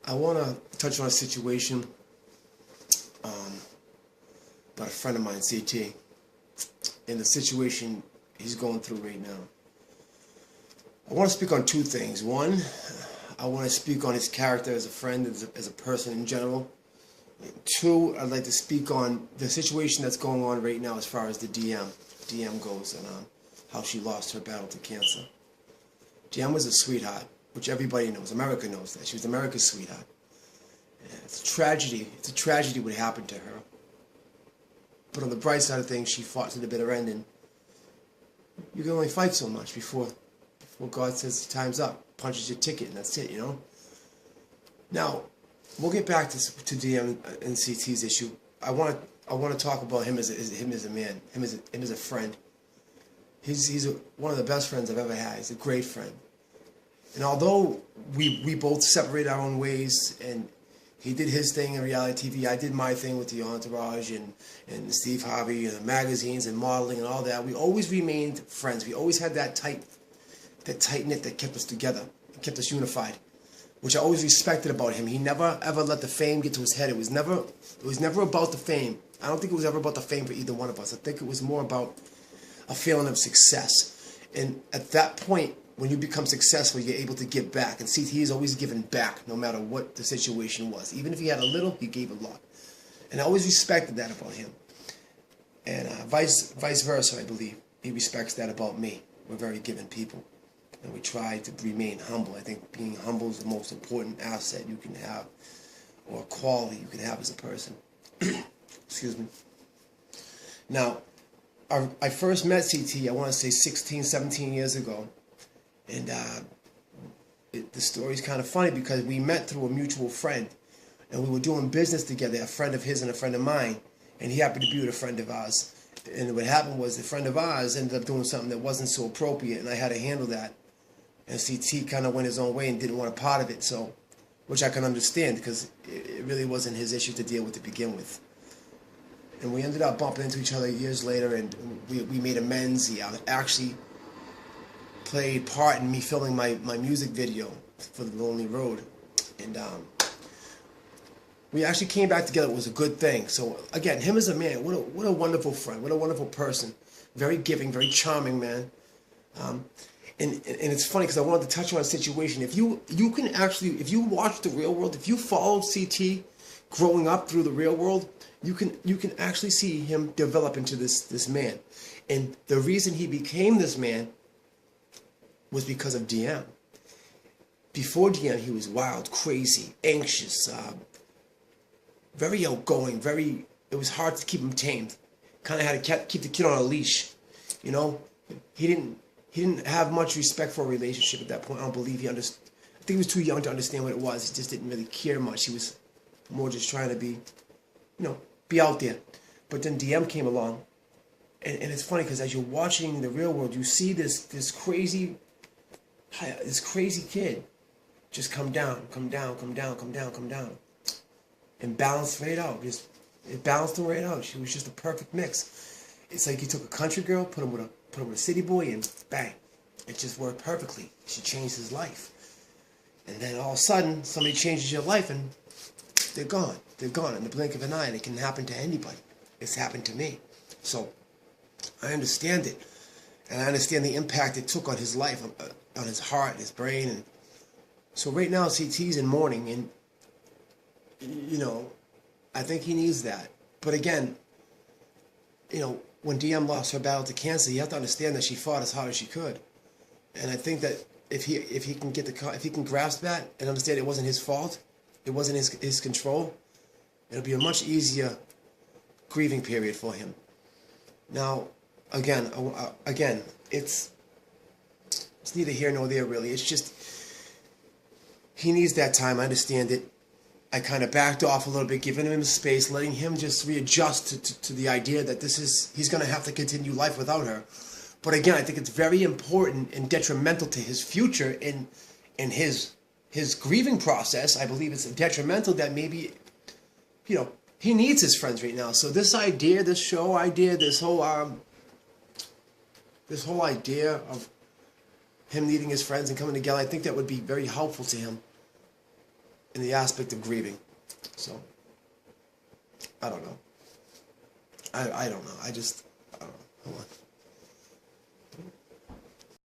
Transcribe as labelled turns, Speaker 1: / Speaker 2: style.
Speaker 1: I want to touch on a situation um, about a friend of mine, CT, and the situation he's going through right now. I want to speak on two things. One, I want to speak on his character as a friend, as a person in general. Two, I'd like to speak on the situation that's going on right now as far as the DM goes, and how she lost her battle to cancer. DM was a sweetheart, which everybody knows. America knows that. She was America's sweetheart. And it's a tragedy. It's a tragedy what happened to her. But on the bright side of things, she fought to the bitter end, and you can only fight so much before God says time's up, punches your ticket, and that's it, you know? Now, we'll get back to DM and CT's issue. I want to talk about him as a man, him as a friend. He's one of the best friends I've ever had. He's a great friend. And although we both separate our own ways, and he did his thing in reality TV, I did my thing with the Entourage and Steve Harvey and the magazines and modeling and all that, we always remained friends. We always had that tight knit that kept us together, kept us unified, which I always respected about him. He never ever let the fame get to his head. It was never about the fame. I don't think it was ever about the fame for either one of us. I think it was more about a feeling of success. And at that point, when you become successful, you're able to give back. And CT has always given back, no matter what the situation was. Even if he had a little, he gave a lot. And I always respected that about him. And vice versa, I believe. He respects that about me. We're very giving people. And we try to remain humble. I think being humble is the most important asset you can have, or quality you can have as a person. Excuse me. Now, I first met CT, I want to say 16, 17 years ago. And the story's kind of funny because we met through a mutual friend. And we were doing business together, a friend of his and a friend of mine. And he happened to be with a friend of ours. And what happened was the friend of ours ended up doing something that wasn't so appropriate, and I had to handle that. And CT kind of went his own way and didn't want a part of it, so, which I can understand because it really wasn't his issue to deal with to begin with. And we ended up bumping into each other years later, and we made amends. He actually played part in me filming my music video for The Lonely Road. And we actually came back together. It was a good thing. So again, him as a man, what a wonderful friend, what a wonderful person. Very giving, very charming man. And it's funny because I wanted to touch on a situation. If you can actually, if you watch the real world, if you followed CT growing up through the real world, you can actually see him develop into this man. And the reason he became this man was because of DM. Before DM, he was wild, crazy, anxious, very outgoing, it was hard to keep him tamed. Kind of had to keep the kid on a leash, you know? He didn't have much respect for a relationship at that point. I don't believe he understood. I think he was too young to understand what it was. He just didn't really care much. He was more just trying to be, be out there. But then DM came along, and it's funny because as you're watching the real world, you see this crazy kid just come down, and balance right out. It balanced him right out. She was just a perfect mix. It's like he took a country girl, put him with a city boy, and bang, it just worked perfectly. She changed his life. And then all of a sudden, somebody changes your life, and they're gone. They're gone in the blink of an eye, and it can happen to anybody. It's happened to me. So I understand it, and I understand the impact it took on his life, on his heart, his brain. And so right now, CT's in mourning, and I think he needs that. But again, when DM lost her battle to cancer, you have to understand that she fought as hard as she could. And I think that if he can grasp that and understand it wasn't his fault, it wasn't his control, it'll be a much easier grieving period for him. Now, again, it's neither here nor there really. It's just he needs that time. I understand it. I kind of backed off a little bit, giving him space, letting him just readjust to the idea that he's going to have to continue life without her. But again, I think it's very important and detrimental to his future in his grieving process. I believe it's detrimental that maybe, he needs his friends right now. So this idea, this show idea, this whole idea of him needing his friends and coming together, I think that would be very helpful to him. in the aspect of grieving. So, I don't know. I don't know. I don't know. Hold on.